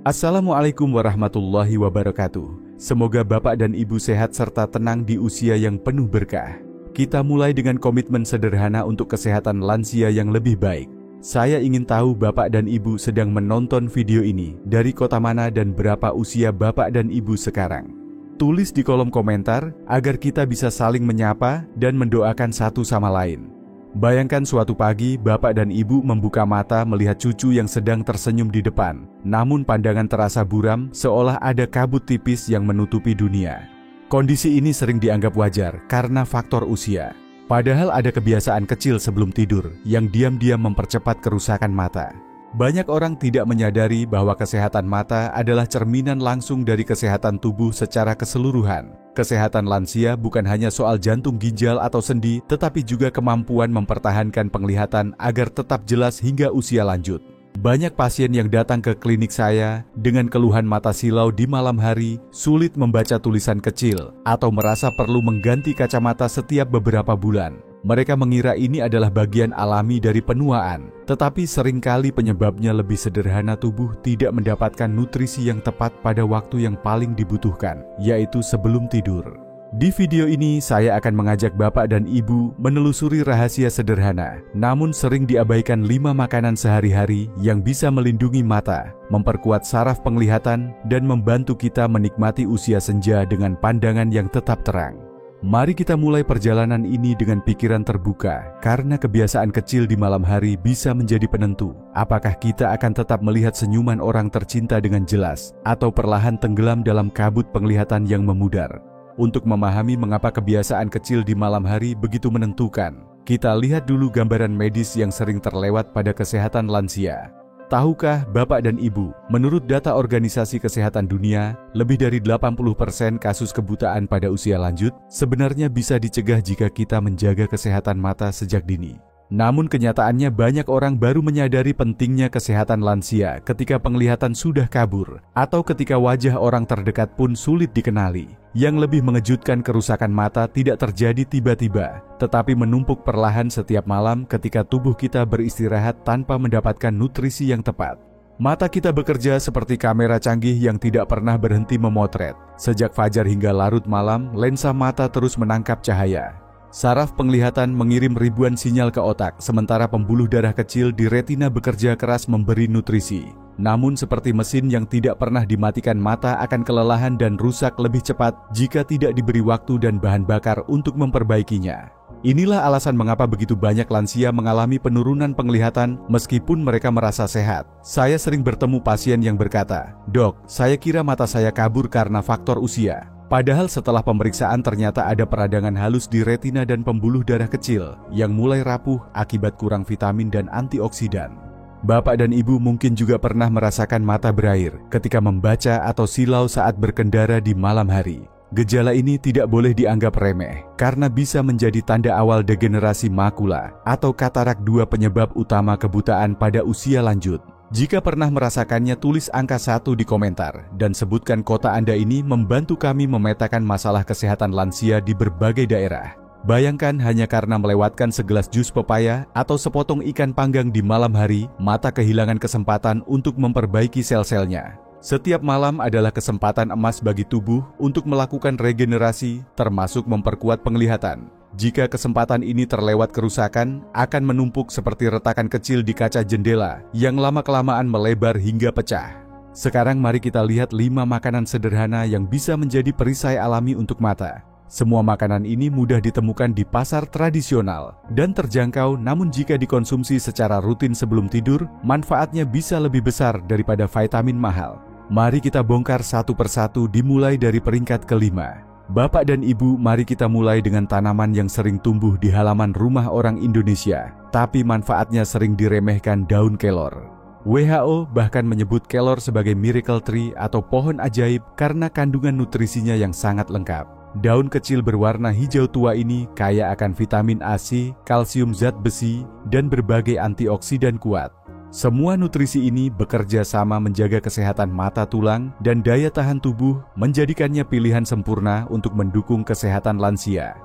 Assalamualaikum warahmatullahi wabarakatuh. Semoga Bapak dan Ibu sehat serta tenang di usia yang penuh berkah. Kita mulai dengan komitmen sederhana untuk kesehatan lansia yang lebih baik. Saya ingin tahu Bapak dan Ibu sedang menonton video ini dari kota mana dan berapa usia Bapak dan Ibu sekarang. Tulis di kolom komentar agar kita bisa saling menyapa dan mendoakan satu sama lain. Bayangkan suatu pagi Bapak dan Ibu membuka mata melihat cucu yang sedang tersenyum di depan. Namun pandangan terasa buram seolah ada kabut tipis yang menutupi dunia. Kondisi ini sering dianggap wajar karena faktor usia. Padahal ada kebiasaan kecil sebelum tidur yang diam-diam mempercepat kerusakan mata. Banyak orang tidak menyadari bahwa kesehatan mata adalah cerminan langsung dari kesehatan tubuh secara keseluruhan. Kesehatan lansia bukan hanya soal jantung, ginjal, atau sendi, tetapi juga kemampuan mempertahankan penglihatan agar tetap jelas hingga usia lanjut. Banyak pasien yang datang ke klinik saya dengan keluhan mata silau di malam hari, sulit membaca tulisan kecil, atau merasa perlu mengganti kacamata setiap beberapa bulan. Mereka mengira ini adalah bagian alami dari penuaan, tetapi seringkali penyebabnya lebih sederhana. Tubuh tidak mendapatkan nutrisi yang tepat pada waktu yang paling dibutuhkan, yaitu sebelum tidur. Di video ini, saya akan mengajak Bapak dan Ibu menelusuri rahasia sederhana, namun sering diabaikan 5 makanan sehari-hari yang bisa melindungi mata, memperkuat saraf penglihatan, dan membantu kita menikmati usia senja dengan pandangan yang tetap terang. Mari kita mulai perjalanan ini dengan pikiran terbuka, karena kebiasaan kecil di malam hari bisa menjadi penentu. Apakah kita akan tetap melihat senyuman orang tercinta dengan jelas, atau perlahan tenggelam dalam kabut penglihatan yang memudar? Untuk memahami mengapa kebiasaan kecil di malam hari begitu menentukan, kita lihat dulu gambaran medis yang sering terlewat pada kesehatan lansia. Tahukah Bapak dan Ibu, menurut data Organisasi Kesehatan Dunia, lebih dari 80% kasus kebutaan pada usia lanjut sebenarnya bisa dicegah jika kita menjaga kesehatan mata sejak dini. Namun kenyataannya banyak orang baru menyadari pentingnya kesehatan lansia ketika penglihatan sudah kabur, atau ketika wajah orang terdekat pun sulit dikenali. Yang lebih mengejutkan, kerusakan mata tidak terjadi tiba-tiba, tetapi menumpuk perlahan setiap malam ketika tubuh kita beristirahat tanpa mendapatkan nutrisi yang tepat. Mata kita bekerja seperti kamera canggih yang tidak pernah berhenti memotret. Sejak fajar hingga larut malam, lensa mata terus menangkap cahaya. Saraf penglihatan mengirim ribuan sinyal ke otak, sementara pembuluh darah kecil di retina bekerja keras memberi nutrisi. Namun seperti mesin yang tidak pernah dimatikan, mata akan kelelahan dan rusak lebih cepat jika tidak diberi waktu dan bahan bakar untuk memperbaikinya. Inilah alasan mengapa begitu banyak lansia mengalami penurunan penglihatan meskipun mereka merasa sehat. Saya sering bertemu pasien yang berkata, "Dok, saya kira mata saya kabur karena faktor usia." Padahal setelah pemeriksaan ternyata ada peradangan halus di retina dan pembuluh darah kecil yang mulai rapuh akibat kurang vitamin dan antioksidan. Bapak dan Ibu mungkin juga pernah merasakan mata berair ketika membaca atau silau saat berkendara di malam hari. Gejala ini tidak boleh dianggap remeh karena bisa menjadi tanda awal degenerasi makula atau katarak, 2 penyebab utama kebutaan pada usia lanjut. Jika pernah merasakannya, tulis angka 1 di komentar dan sebutkan kota Anda. Ini membantu kami memetakan masalah kesehatan lansia di berbagai daerah. Bayangkan, hanya karena melewatkan segelas jus pepaya atau sepotong ikan panggang di malam hari, mata kehilangan kesempatan untuk memperbaiki sel-selnya. Setiap malam adalah kesempatan emas bagi tubuh untuk melakukan regenerasi, termasuk memperkuat penglihatan. Jika kesempatan ini terlewat, kerusakan akan menumpuk seperti retakan kecil di kaca jendela yang lama-kelamaan melebar hingga pecah. Sekarang mari kita lihat 5 makanan sederhana yang bisa menjadi perisai alami untuk mata. Semua makanan ini mudah ditemukan di pasar tradisional dan terjangkau, namun jika dikonsumsi secara rutin sebelum tidur, manfaatnya bisa lebih besar daripada vitamin mahal. Mari kita bongkar satu persatu, dimulai dari peringkat kelima. Bapak dan Ibu, mari kita mulai dengan tanaman yang sering tumbuh di halaman rumah orang Indonesia, tapi manfaatnya sering diremehkan: daun kelor. WHO bahkan menyebut kelor sebagai miracle tree atau pohon ajaib karena kandungan nutrisinya yang sangat lengkap. Daun kecil berwarna hijau tua ini kaya akan vitamin A, C, kalsium, zat besi, dan berbagai antioksidan kuat. Semua nutrisi ini bekerja sama menjaga kesehatan mata, tulang, dan daya tahan tubuh, menjadikannya pilihan sempurna untuk mendukung kesehatan lansia.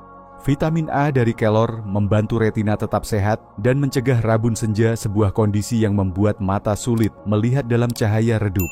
Vitamin A dari kelor membantu retina tetap sehat dan mencegah rabun senja, sebuah kondisi yang membuat mata sulit melihat dalam cahaya redup.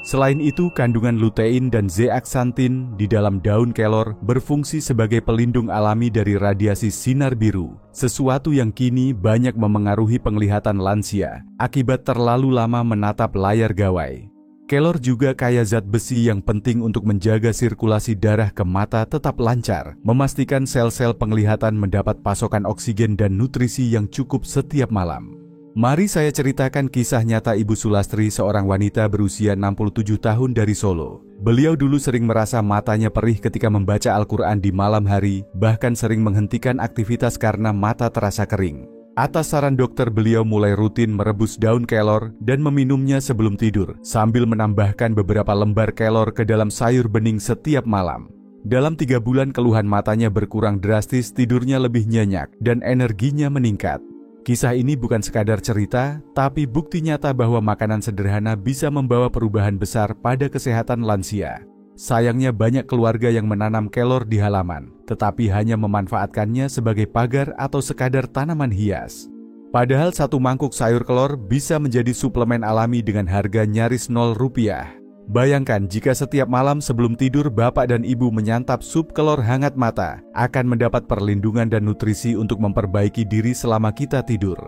Selain itu, kandungan lutein dan zeaksantin di dalam daun kelor berfungsi sebagai pelindung alami dari radiasi sinar biru, sesuatu yang kini banyak memengaruhi penglihatan lansia akibat terlalu lama menatap layar gawai. Kelor juga kaya zat besi yang penting untuk menjaga sirkulasi darah ke mata tetap lancar, memastikan sel-sel penglihatan mendapat pasokan oksigen dan nutrisi yang cukup setiap malam. Mari saya ceritakan kisah nyata Ibu Sulastri, seorang wanita berusia 67 tahun dari Solo. Beliau dulu sering merasa matanya perih ketika membaca Al-Quran di malam hari, bahkan sering menghentikan aktivitas karena mata terasa kering. Atas saran dokter, beliau mulai rutin merebus daun kelor dan meminumnya sebelum tidur, sambil menambahkan beberapa lembar kelor ke dalam sayur bening setiap malam. Dalam 3 bulan keluhan matanya berkurang drastis, tidurnya lebih nyenyak, dan energinya meningkat. Kisah ini bukan sekadar cerita, tapi bukti nyata bahwa makanan sederhana bisa membawa perubahan besar pada kesehatan lansia. Sayangnya banyak keluarga yang menanam kelor di halaman, tetapi hanya memanfaatkannya sebagai pagar atau sekadar tanaman hias. Padahal 1 mangkuk sayur kelor bisa menjadi suplemen alami dengan harga nyaris Rp0. Bayangkan jika setiap malam sebelum tidur Bapak dan Ibu menyantap sup kelor hangat, mata akan mendapat perlindungan dan nutrisi untuk memperbaiki diri selama kita tidur.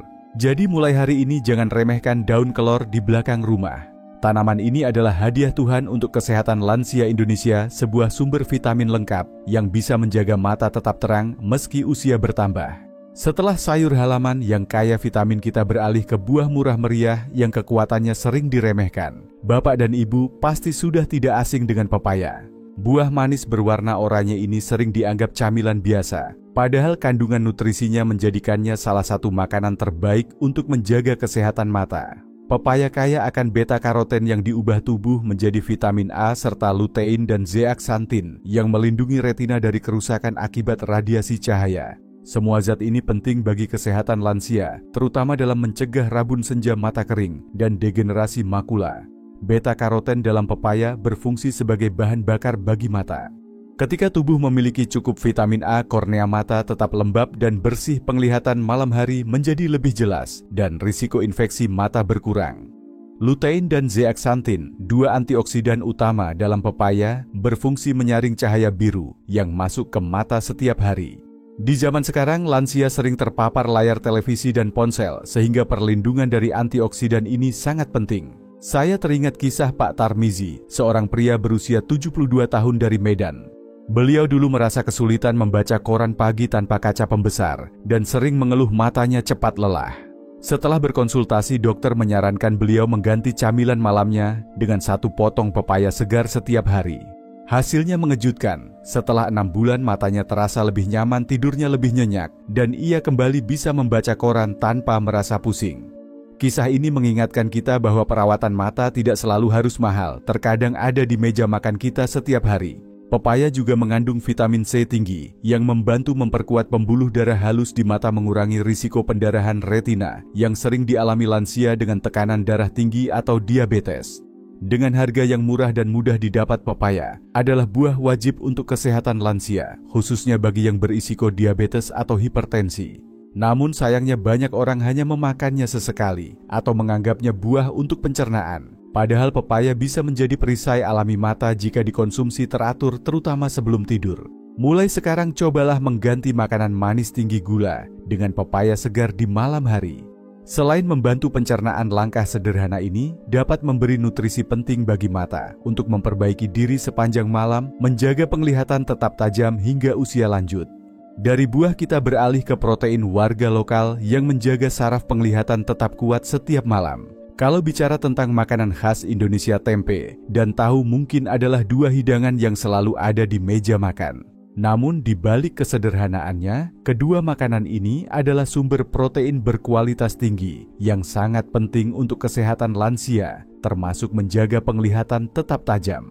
Jadi mulai hari ini jangan remehkan daun kelor di belakang rumah. Tanaman ini adalah hadiah Tuhan untuk kesehatan lansia Indonesia, sebuah sumber vitamin lengkap yang bisa menjaga mata tetap terang meski usia bertambah. Setelah sayur halaman yang kaya vitamin, kita beralih ke buah murah meriah yang kekuatannya sering diremehkan. Bapak dan Ibu pasti sudah tidak asing dengan pepaya. Buah manis berwarna oranye ini sering dianggap camilan biasa, padahal kandungan nutrisinya menjadikannya salah satu makanan terbaik untuk menjaga kesehatan mata. Pepaya kaya akan beta-karoten yang diubah tubuh menjadi vitamin A serta lutein dan zeaksantin yang melindungi retina dari kerusakan akibat radiasi cahaya. Semua zat ini penting bagi kesehatan lansia, terutama dalam mencegah rabun senja mata kering dan degenerasi makula. Beta-karoten dalam pepaya berfungsi sebagai bahan bakar bagi mata. Ketika tubuh memiliki cukup vitamin A, kornea mata tetap lembab dan bersih, penglihatan malam hari menjadi lebih jelas, dan risiko infeksi mata berkurang. Lutein dan zeaksantin, 2 antioksidan utama dalam pepaya, berfungsi menyaring cahaya biru yang masuk ke mata setiap hari. Di zaman sekarang, lansia sering terpapar layar televisi dan ponsel, sehingga perlindungan dari antioksidan ini sangat penting. Saya teringat kisah Pak Tarmizi, seorang pria berusia 72 tahun dari Medan. Beliau dulu merasa kesulitan membaca koran pagi tanpa kaca pembesar, dan sering mengeluh matanya cepat lelah. Setelah berkonsultasi, dokter menyarankan beliau mengganti camilan malamnya dengan 1 potong pepaya segar setiap hari. Hasilnya mengejutkan, setelah 6 bulan matanya terasa lebih nyaman, tidurnya lebih nyenyak, dan ia kembali bisa membaca koran tanpa merasa pusing. Kisah ini mengingatkan kita bahwa perawatan mata tidak selalu harus mahal, terkadang ada di meja makan kita setiap hari. Pepaya juga mengandung vitamin C tinggi, yang membantu memperkuat pembuluh darah halus di mata, mengurangi risiko pendarahan retina yang sering dialami lansia dengan tekanan darah tinggi atau diabetes. Dengan harga yang murah dan mudah didapat, pepaya adalah buah wajib untuk kesehatan lansia, khususnya bagi yang berisiko diabetes atau hipertensi. Namun sayangnya banyak orang hanya memakannya sesekali atau menganggapnya buah untuk pencernaan. Padahal pepaya bisa menjadi perisai alami mata jika dikonsumsi teratur, terutama sebelum tidur. Mulai sekarang cobalah mengganti makanan manis tinggi gula dengan pepaya segar di malam hari. Selain membantu pencernaan, langkah sederhana ini dapat memberi nutrisi penting bagi mata untuk memperbaiki diri sepanjang malam, menjaga penglihatan tetap tajam hingga usia lanjut. Dari buah kita beralih ke protein warga lokal yang menjaga saraf penglihatan tetap kuat setiap malam. Kalau bicara tentang makanan khas Indonesia, tempe dan tahu mungkin adalah 2 hidangan yang selalu ada di meja makan. Namun di balik kesederhanaannya, kedua makanan ini adalah sumber protein berkualitas tinggi yang sangat penting untuk kesehatan lansia, termasuk menjaga penglihatan tetap tajam.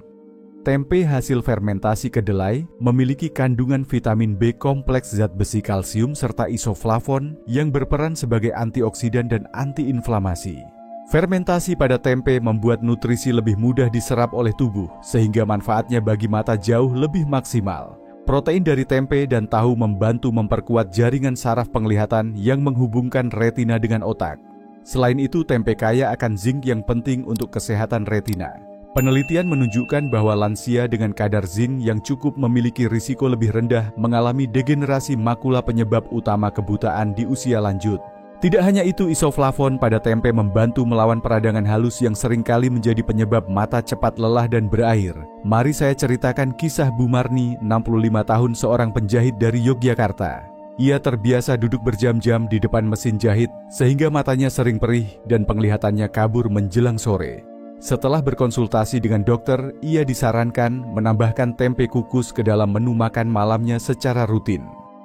Tempe hasil fermentasi kedelai memiliki kandungan vitamin B kompleks, zat besi, kalsium, serta isoflavon yang berperan sebagai antioksidan dan antiinflamasi. Fermentasi pada tempe membuat nutrisi lebih mudah diserap oleh tubuh, sehingga manfaatnya bagi mata jauh lebih maksimal. Protein dari tempe dan tahu membantu memperkuat jaringan saraf penglihatan yang menghubungkan retina dengan otak. Selain itu, tempe kaya akan zinc yang penting untuk kesehatan retina. Penelitian menunjukkan bahwa lansia dengan kadar zinc yang cukup memiliki risiko lebih rendah mengalami degenerasi makula penyebab utama kebutaan di usia lanjut. Tidak hanya itu, isoflavon pada tempe membantu melawan peradangan halus yang seringkali menjadi penyebab mata cepat lelah dan berair. Mari saya ceritakan kisah Bu Marni, 65 tahun, seorang penjahit dari Yogyakarta. Ia terbiasa duduk berjam-jam di depan mesin jahit sehingga matanya sering perih dan penglihatannya kabur menjelang sore. Setelah berkonsultasi dengan dokter, ia disarankan menambahkan tempe kukus ke dalam menu makan malamnya secara rutin.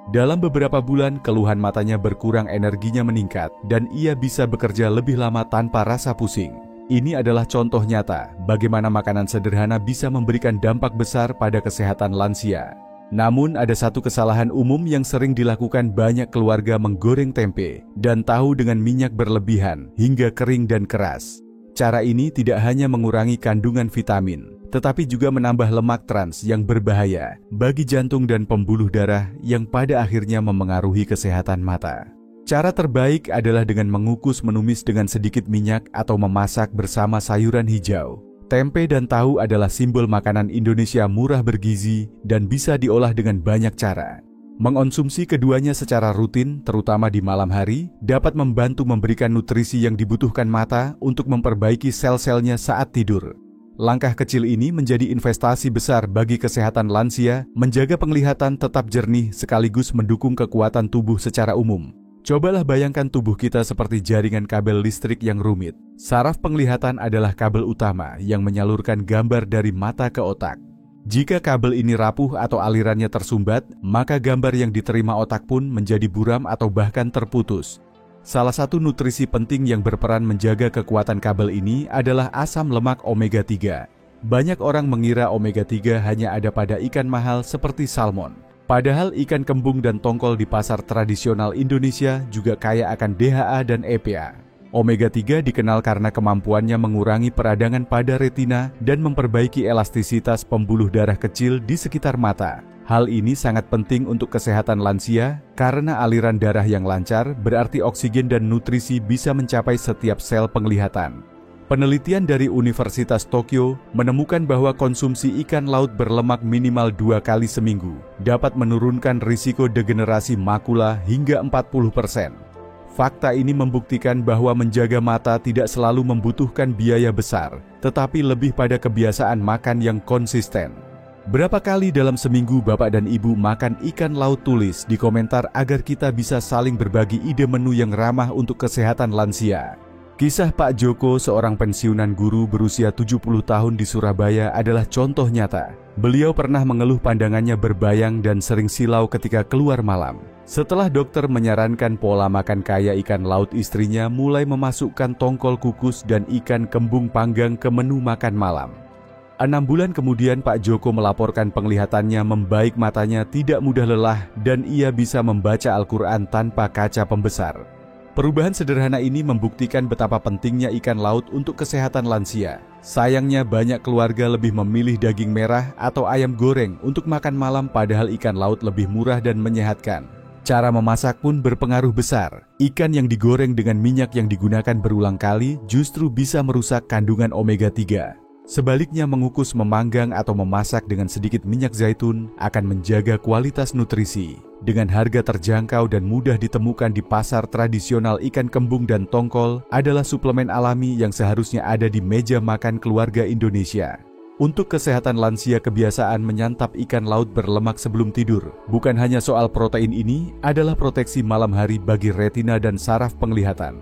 Dalam beberapa bulan, keluhan matanya berkurang, energinya meningkat, dan ia bisa bekerja lebih lama tanpa rasa pusing. Ini adalah contoh nyata bagaimana makanan sederhana bisa memberikan dampak besar pada kesehatan lansia. Namun, ada satu kesalahan umum yang sering dilakukan banyak keluarga: menggoreng tempe dan tahu dengan minyak berlebihan hingga kering dan keras. Cara ini tidak hanya mengurangi kandungan vitamin, tetapi juga menambah lemak trans yang berbahaya bagi jantung dan pembuluh darah yang pada akhirnya memengaruhi kesehatan mata. Cara terbaik adalah dengan mengukus, menumis dengan sedikit minyak atau memasak bersama sayuran hijau. Tempe dan tahu adalah simbol makanan Indonesia murah, bergizi, dan bisa diolah dengan banyak cara. Mengonsumsi keduanya secara rutin, terutama di malam hari, dapat membantu memberikan nutrisi yang dibutuhkan mata untuk memperbaiki sel-selnya saat tidur. Langkah kecil ini menjadi investasi besar bagi kesehatan lansia, menjaga penglihatan tetap jernih sekaligus mendukung kekuatan tubuh secara umum. Cobalah bayangkan tubuh kita seperti jaringan kabel listrik yang rumit. Saraf penglihatan adalah kabel utama yang menyalurkan gambar dari mata ke otak. Jika kabel ini rapuh atau alirannya tersumbat, maka gambar yang diterima otak pun menjadi buram atau bahkan terputus. Salah satu nutrisi penting yang berperan menjaga kekuatan kabel ini adalah asam lemak omega 3. Banyak orang mengira omega 3 hanya ada pada ikan mahal seperti salmon. Padahal ikan kembung dan tongkol di pasar tradisional Indonesia juga kaya akan DHA dan EPA. Omega 3 dikenal karena kemampuannya mengurangi peradangan pada retina dan memperbaiki elastisitas pembuluh darah kecil di sekitar mata. Hal ini sangat penting untuk kesehatan lansia karena aliran darah yang lancar berarti oksigen dan nutrisi bisa mencapai setiap sel penglihatan. Penelitian dari Universitas Tokyo menemukan bahwa konsumsi ikan laut berlemak minimal 2 kali seminggu dapat menurunkan risiko degenerasi makula hingga 40%. Fakta ini membuktikan bahwa menjaga mata tidak selalu membutuhkan biaya besar, tetapi lebih pada kebiasaan makan yang konsisten. Berapa kali dalam seminggu Bapak dan Ibu makan ikan laut? Tulis di komentar agar kita bisa saling berbagi ide menu yang ramah untuk kesehatan lansia. Kisah Pak Joko, seorang pensiunan guru berusia 70 tahun di Surabaya, adalah contoh nyata. Beliau pernah mengeluh pandangannya berbayang dan sering silau ketika keluar malam. Setelah dokter menyarankan pola makan kaya ikan laut, istrinya mulai memasukkan tongkol kukus dan ikan kembung panggang ke menu makan malam. 6 bulan kemudian Pak Joko melaporkan penglihatannya membaik, matanya tidak mudah lelah, dan ia bisa membaca Al-Quran tanpa kaca pembesar. Perubahan sederhana ini membuktikan betapa pentingnya ikan laut untuk kesehatan lansia. Sayangnya banyak keluarga lebih memilih daging merah atau ayam goreng untuk makan malam, padahal ikan laut lebih murah dan menyehatkan. Cara memasak pun berpengaruh besar. Ikan yang digoreng dengan minyak yang digunakan berulang kali justru bisa merusak kandungan omega 3. Sebaliknya, mengukus, memanggang, atau memasak dengan sedikit minyak zaitun akan menjaga kualitas nutrisi. Dengan harga terjangkau dan mudah ditemukan di pasar tradisional, ikan kembung dan tongkol adalah suplemen alami yang seharusnya ada di meja makan keluarga Indonesia. Untuk kesehatan lansia, kebiasaan menyantap ikan laut berlemak sebelum tidur bukan hanya soal protein, ini adalah proteksi malam hari bagi retina dan saraf penglihatan.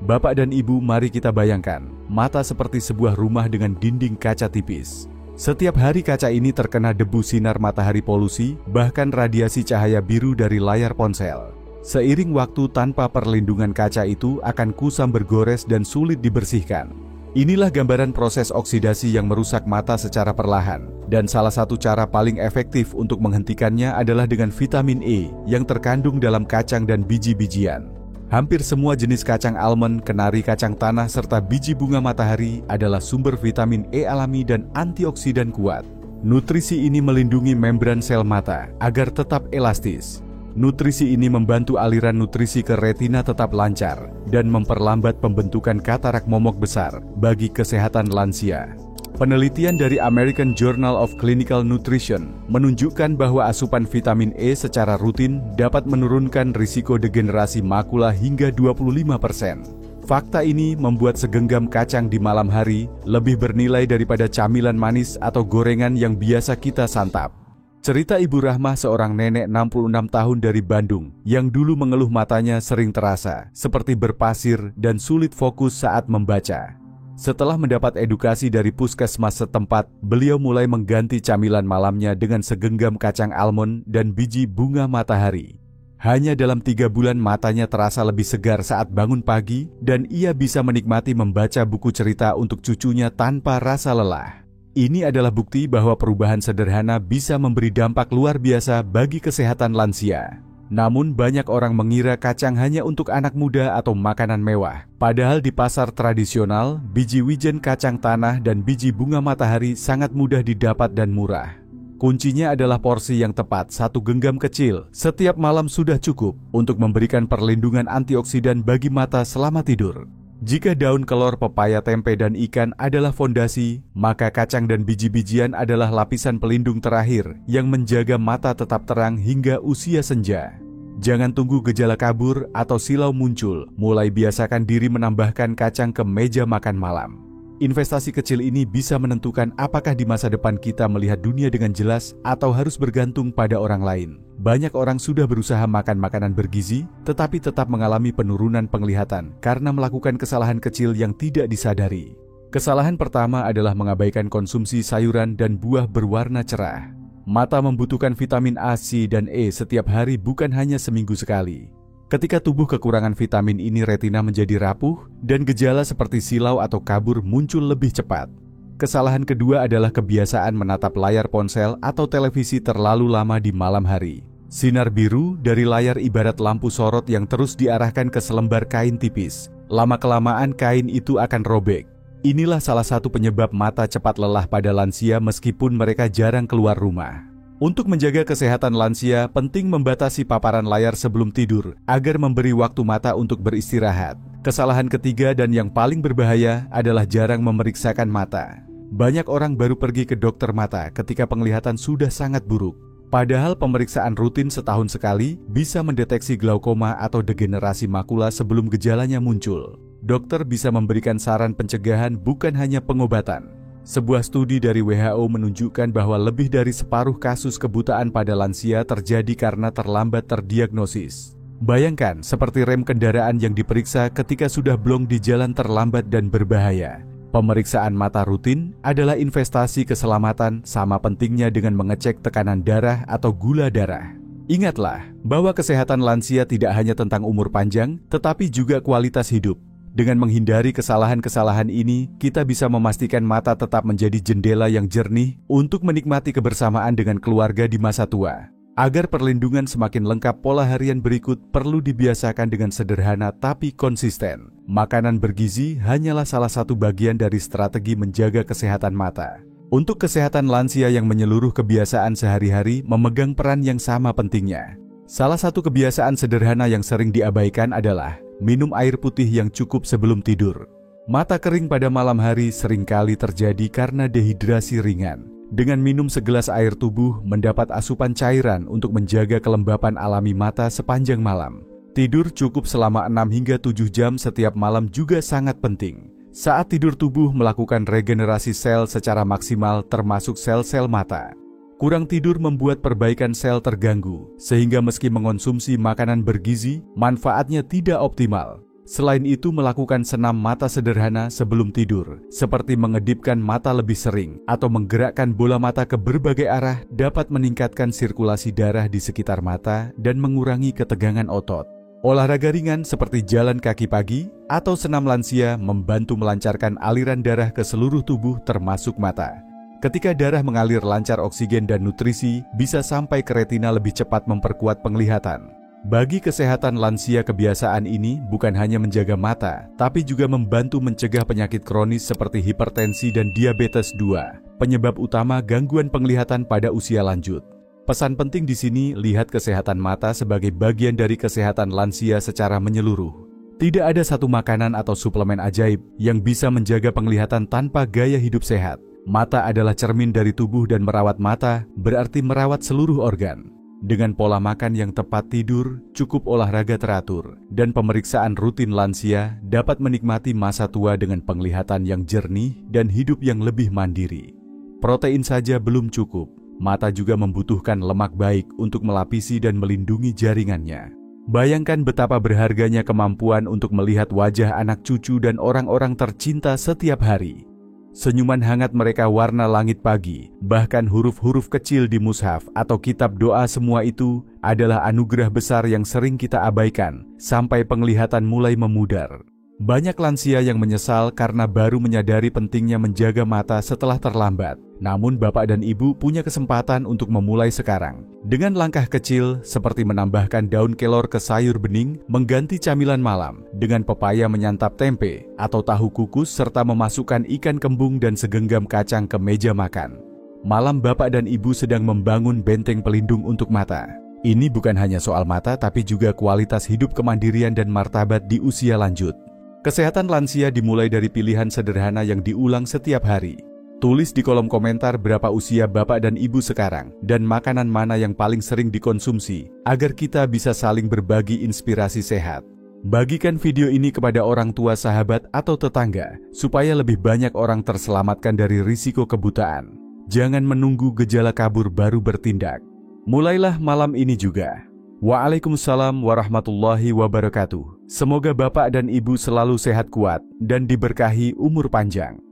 Bapak dan Ibu, mari kita bayangkan mata seperti sebuah rumah dengan dinding kaca tipis. Setiap hari kaca ini terkena debu, sinar matahari, polusi, bahkan radiasi cahaya biru dari layar ponsel. Seiring waktu, tanpa perlindungan kaca itu akan kusam, bergores, dan sulit dibersihkan. Inilah gambaran proses oksidasi yang merusak mata secara perlahan, dan salah satu cara paling efektif untuk menghentikannya adalah dengan vitamin E yang terkandung dalam kacang dan biji-bijian. Hampir semua jenis kacang almond, kenari, kacang tanah, serta biji bunga matahari adalah sumber vitamin E alami dan antioksidan kuat. Nutrisi ini melindungi membran sel mata agar tetap elastis. Nutrisi ini membantu aliran nutrisi ke retina tetap lancar dan memperlambat pembentukan katarak momok besar bagi kesehatan lansia. Penelitian dari American Journal of Clinical Nutrition menunjukkan bahwa asupan vitamin E secara rutin dapat menurunkan risiko degenerasi makula hingga 25%. Fakta ini membuat segenggam kacang di malam hari lebih bernilai daripada camilan manis atau gorengan yang biasa kita santap. Cerita Ibu Rahmah, seorang nenek 66 tahun dari Bandung yang dulu mengeluh matanya sering terasa seperti berpasir dan sulit fokus saat membaca. Setelah mendapat edukasi dari puskesmas setempat, beliau mulai mengganti camilan malamnya dengan segenggam kacang almond dan biji bunga matahari. Hanya dalam 3 bulan matanya terasa lebih segar saat bangun pagi dan ia bisa menikmati membaca buku cerita untuk cucunya tanpa rasa lelah. Ini adalah bukti bahwa perubahan sederhana bisa memberi dampak luar biasa bagi kesehatan lansia. Namun banyak orang mengira kacang hanya untuk anak muda atau makanan mewah. Padahal di pasar tradisional, biji wijen kacang tanah dan biji bunga matahari sangat mudah didapat dan murah. Kuncinya adalah porsi yang tepat, 1 genggam kecil setiap malam sudah cukup untuk memberikan perlindungan antioksidan bagi mata selama tidur. Jika daun kelor, pepaya, tempe, dan ikan adalah fondasi, maka kacang dan biji-bijian adalah lapisan pelindung terakhir yang menjaga mata tetap terang hingga usia senja. Jangan tunggu gejala kabur atau silau muncul, mulai biasakan diri menambahkan kacang ke meja makan malam. Investasi kecil ini bisa menentukan apakah di masa depan kita melihat dunia dengan jelas atau harus bergantung pada orang lain. Banyak orang sudah berusaha makan makanan bergizi, tetapi tetap mengalami penurunan penglihatan karena melakukan kesalahan kecil yang tidak disadari. Kesalahan pertama adalah mengabaikan konsumsi sayuran dan buah berwarna cerah. Mata membutuhkan vitamin A, C, dan E setiap hari, bukan hanya seminggu sekali. Ketika tubuh kekurangan vitamin ini, retina menjadi rapuh dan gejala seperti silau atau kabur muncul lebih cepat. Kesalahan kedua adalah kebiasaan menatap layar ponsel atau televisi terlalu lama di malam hari. Sinar biru dari layar ibarat lampu sorot yang terus diarahkan ke selembar kain tipis. Lama-kelamaan kain itu akan robek. Inilah salah satu penyebab mata cepat lelah pada lansia meskipun mereka jarang keluar rumah. Untuk menjaga kesehatan lansia, penting membatasi paparan layar sebelum tidur agar memberi waktu mata untuk beristirahat. Kesalahan ketiga dan yang paling berbahaya adalah jarang memeriksakan mata. Banyak orang baru pergi ke dokter mata ketika penglihatan sudah sangat buruk. Padahal pemeriksaan rutin setahun sekali bisa mendeteksi glaukoma atau degenerasi makula sebelum gejalanya muncul. Dokter bisa memberikan saran pencegahan, bukan hanya pengobatan. Sebuah studi dari WHO menunjukkan bahwa lebih dari separuh kasus kebutaan pada lansia terjadi karena terlambat terdiagnosis. Bayangkan seperti rem kendaraan yang diperiksa ketika sudah blong di jalan terlambat dan berbahaya. Pemeriksaan mata rutin adalah investasi keselamatan, sama pentingnya dengan mengecek tekanan darah atau gula darah. Ingatlah bahwa kesehatan lansia tidak hanya tentang umur panjang, tetapi juga kualitas hidup. Dengan menghindari kesalahan-kesalahan ini, kita bisa memastikan mata tetap menjadi jendela yang jernih untuk menikmati kebersamaan dengan keluarga di masa tua. Agar perlindungan semakin lengkap, pola harian berikut perlu dibiasakan dengan sederhana tapi konsisten. Makanan bergizi hanyalah salah satu bagian dari strategi menjaga kesehatan mata. Untuk kesehatan lansia yang menyeluruh, kebiasaan sehari-hari memegang peran yang sama pentingnya. Salah satu kebiasaan sederhana yang sering diabaikan adalah minum air putih yang cukup sebelum tidur. Mata kering pada malam hari seringkali terjadi karena dehidrasi ringan. Dengan minum segelas air, tubuh mendapat asupan cairan untuk menjaga kelembapan alami mata sepanjang malam. Tidur cukup selama 6 hingga 7 jam setiap malam juga sangat penting. Saat tidur, tubuh melakukan regenerasi sel secara maksimal, termasuk sel-sel mata. Kurang tidur membuat perbaikan sel terganggu, sehingga meski mengonsumsi makanan bergizi, manfaatnya tidak optimal. Selain itu, melakukan senam mata sederhana sebelum tidur, seperti mengedipkan mata lebih sering atau menggerakkan bola mata ke berbagai arah, dapat meningkatkan sirkulasi darah di sekitar mata dan mengurangi ketegangan otot. Olahraga ringan seperti jalan kaki pagi atau senam lansia membantu melancarkan aliran darah ke seluruh tubuh termasuk mata. Ketika darah mengalir lancar, oksigen dan nutrisi bisa sampai ke retina lebih cepat, memperkuat penglihatan. Bagi kesehatan lansia, kebiasaan ini bukan hanya menjaga mata, tapi juga membantu mencegah penyakit kronis seperti hipertensi dan diabetes 2, penyebab utama gangguan penglihatan pada usia lanjut. Pesan penting di sini, lihat kesehatan mata sebagai bagian dari kesehatan lansia secara menyeluruh. Tidak ada satu makanan atau suplemen ajaib yang bisa menjaga penglihatan tanpa gaya hidup sehat. Mata adalah cermin dari tubuh dan merawat mata berarti merawat seluruh organ. Dengan pola makan yang tepat, tidur, cukup olahraga teratur, dan pemeriksaan rutin, lansia dapat menikmati masa tua dengan penglihatan yang jernih dan hidup yang lebih mandiri. Protein saja belum cukup, mata juga membutuhkan lemak baik untuk melapisi dan melindungi jaringannya. Bayangkan betapa berharganya kemampuan untuk melihat wajah anak cucu dan orang-orang tercinta setiap hari. Senyuman hangat mereka, warna langit pagi, bahkan huruf-huruf kecil di mushaf atau kitab doa, semua itu adalah anugerah besar yang sering kita abaikan sampai penglihatan mulai memudar. Banyak lansia yang menyesal karena baru menyadari pentingnya menjaga mata setelah terlambat. Namun bapak dan ibu punya kesempatan untuk memulai sekarang. Dengan langkah kecil seperti menambahkan daun kelor ke sayur bening, mengganti camilan malam dengan pepaya menyantap tempe atau tahu kukus, serta memasukkan ikan kembung dan segenggam kacang ke meja makan. Malam bapak dan ibu sedang membangun benteng pelindung untuk mata. Ini bukan hanya soal mata tapi juga kualitas hidup, kemandirian dan martabat di usia lanjut. Kesehatan lansia dimulai dari pilihan sederhana yang diulang setiap hari. Tulis di kolom komentar berapa usia bapak dan ibu sekarang dan makanan mana yang paling sering dikonsumsi agar kita bisa saling berbagi inspirasi sehat. Bagikan video ini kepada orang tua, sahabat, atau tetangga supaya lebih banyak orang terselamatkan dari risiko kebutaan. Jangan menunggu gejala kabur baru bertindak. Mulailah malam ini juga. Waalaikumsalam warahmatullahi wabarakatuh. Semoga bapak dan ibu selalu sehat, kuat, dan diberkahi umur panjang.